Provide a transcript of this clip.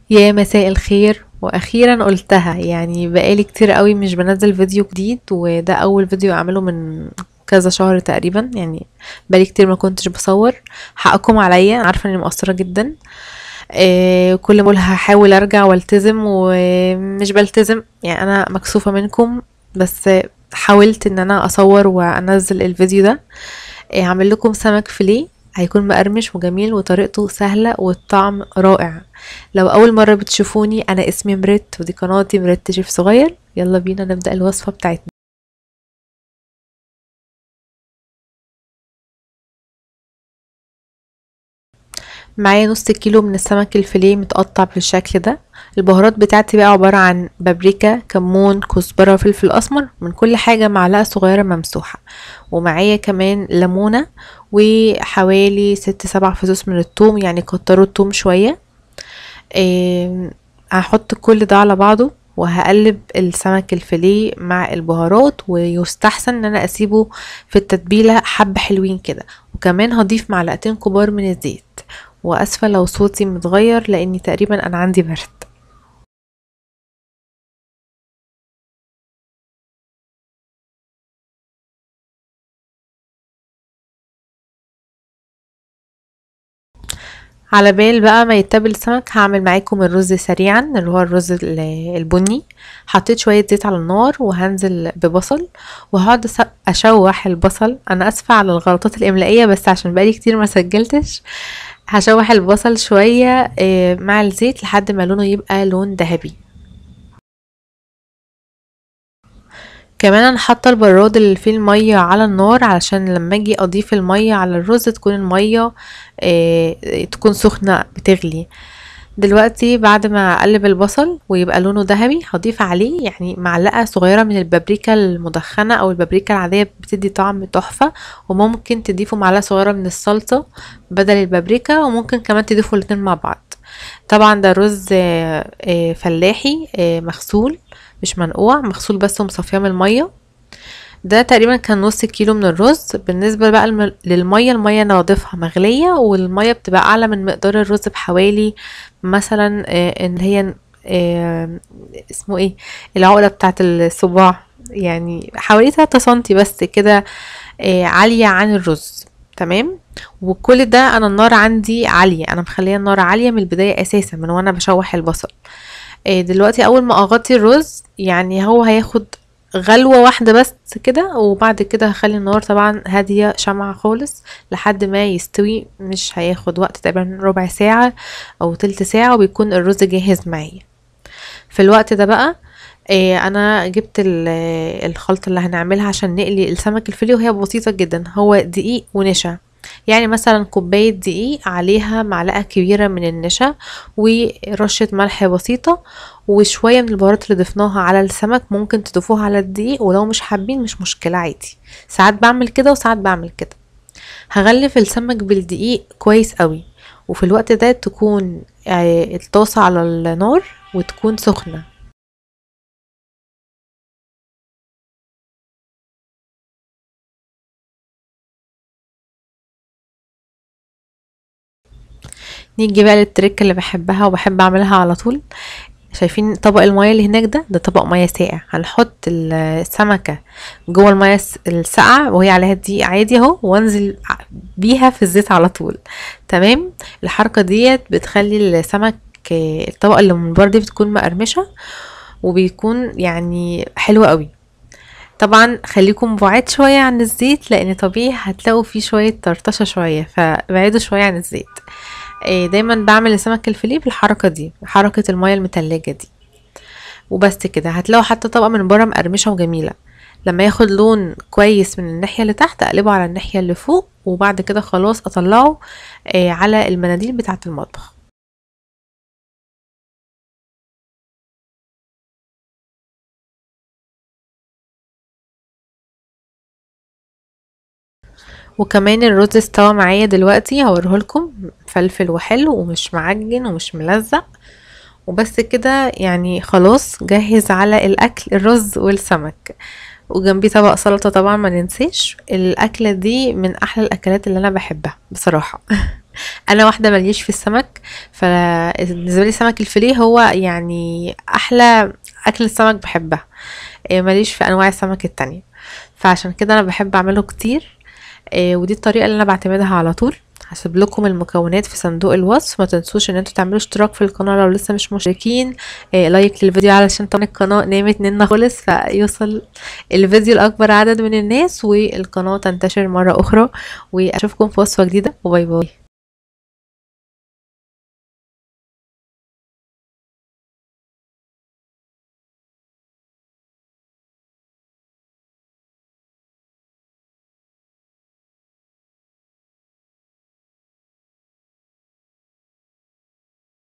يا مساء الخير، واخيرا قلتها. يعني بقالي كتير قوي مش بنزل فيديو جديد، وده اول فيديو اعمله من كذا شهر تقريبا. يعني بقالي كتير ما كنتش بصور. حقكم عليا، عارفه اني مقصره جدا. كل ما اقول هحاول ارجع والتزم ومش بلتزم، يعني انا مكسوفه منكم. بس حاولت ان انا اصور وانزل الفيديو ده. هعمل لكم سمك فيليه، هيكون مقرمش وجميل وطريقته سهلة والطعم رائع. لو أول مرة بتشوفوني، أنا اسمي مريت ودي قناتي مريت شيف صغير. يلا بينا نبدأ الوصفة بتاعتنا. معايا نص كيلو من السمك الفيليه متقطع بالشكل ده. البهارات بتاعتي بقى عبارة عن بابريكا، كمون، كزبرة، فلفل أسمر، من كل حاجة معلقة صغيرة ممسوحة. ومعايا كمان ليمونة، وحوالي 6 7 فصوص من الثوم، يعني كتروا الثوم شوية. هحط كل ده على بعضه، وهقلب السمك الفيليه مع البهارات، ويستحسن ان انا اسيبه في التتبيله حبه حلوين كده. وكمان هضيف معلقتين كبار من الزيت. واسفه لو صوتي متغير، لاني تقريبا انا عندي برد. على بال بقى ما يتبل السمك، هعمل معاكم الرز سريعا، اللي هو الرز البني. حطيت شوية زيت على النار، وهنزل ببصل، وهقعد اشوح البصل. انا اسفة على الغلطات الاملائية، بس عشان بقالي كتير ما سجلتش. هشوح البصل شوية مع الزيت لحد ما لونه يبقى لون ذهبي. كمان انا حاطه البراد اللي فيه الميه على النار، علشان لما اجي اضيف الميه على الرز تكون الميه تكون سخنه بتغلي. دلوقتي بعد ما اقلب البصل ويبقى لونه ذهبي، هضيف عليه يعني معلقه صغيره من البابريكا المدخنه او البابريكا العاديه، بتدي طعم تحفه. وممكن تضيفوا معلقه صغيره من الصلصه بدل البابريكا، وممكن كمان تضيفوا الاتنين مع بعض. طبعا ده رز فلاحي مغسول، مش منقوع، مغسول بس ومصفيه من الميه. ده تقريبا كان نص كيلو من الرز. بالنسبة بقى للمية، المية انا بضيفها مغلية، والمية بتبقى اعلى من مقدار الرز بحوالي، مثلا ان هي اسمه ايه، العقلة بتاعت الصباع، يعني حوالي 3 سنتي بس كده. عالية عن الرز. تمام. وكل ده انا النار عندي عالية، انا مخليه النار عالية من البداية اساسا من وانا بشوح البصل. دلوقتي اول ما اغطي الرز، يعني هو هياخد غلوة واحدة بس كده، وبعد كده هخلي النار طبعا هادية شمعة خالص لحد ما يستوي. مش هياخد وقت، تقريبا ربع ساعة او تلت ساعة، وبيكون الرز جاهز معايا. في الوقت ده بقى انا جبت الخلطة اللي هنعملها عشان نقلي السمك الفيليه، وهي بسيطة جدا. هو دقيق ونشا، يعني مثلا كوباية دقيق عليها معلقة كبيرة من النشا، ورشة ملح بسيطة، وشوية من البهارات اللي ضفناها على السمك ممكن تضيفوها على الدقيق، ولو مش حابين مش مشكلة عادي. ساعات بعمل كده وساعات بعمل كده. هغلف السمك بالدقيق كويس قوي، وفي الوقت ده تكون الطاسة على النار وتكون سخنة. نيجي بقى للتركة اللي بحبها وبحب اعملها على طول. شايفين طبق المية اللي هناك ده طبق مية ساقع. هنحط السمكة جوه المية الساقعة، وهي عليها دقيق عادي اهو، وانزل بيها في الزيت على طول. تمام. الحركة ديت بتخلي السمك الطبقة اللي من بره دي بتكون مقرمشة، وبيكون يعني حلو قوي. طبعا خليكم بعاد شوية عن الزيت، لان طبيعي هتلاقوا فيه شوية طرطشة شوية، فبعدوا شوية عن الزيت. دايما بعمل السمك الفيليه بالحركة دي، حركة المية المتلجة دي. وبس كده هتلاقوا حتى طبقة من بره مقرمشة وجميلة. لما ياخد لون كويس من الناحية اللي تحت، اقلبه على الناحية اللي فوق، وبعد كده خلاص اطلعه على المناديل بتاعة المطبخ. وكمان الرز استوى معايا دلوقتي، هوريهولكم. فلفل وحلو ومش معجن ومش ملزق. وبس كده، يعني خلاص جاهز على الاكل، الرز والسمك. وجنبي طبق سلطة طبعا، ما ننسيش. الاكلة دي من احلى الاكلات اللي انا بحبها بصراحة. انا واحده مليش في السمك، فبالنسبه لي سمك الفيليه هو يعني احلى اكل السمك بحبها. ماليش في انواع السمك التانية، فعشان كده انا بحب اعمله كتير. ودي الطريقه اللي انا بعتمدها على طول. هسيب لكم المكونات في صندوق الوصف. ما تنسوش ان انتوا تعملوا اشتراك في القناه لو لسه مش مشتركين. لايك للفيديو علشان طبعا القناه نامت مننا خالص، فيوصل الفيديو لاكبر عدد من الناس والقناه تنتشر مره اخرى. واشوفكم في وصفه جديده، وباي باي.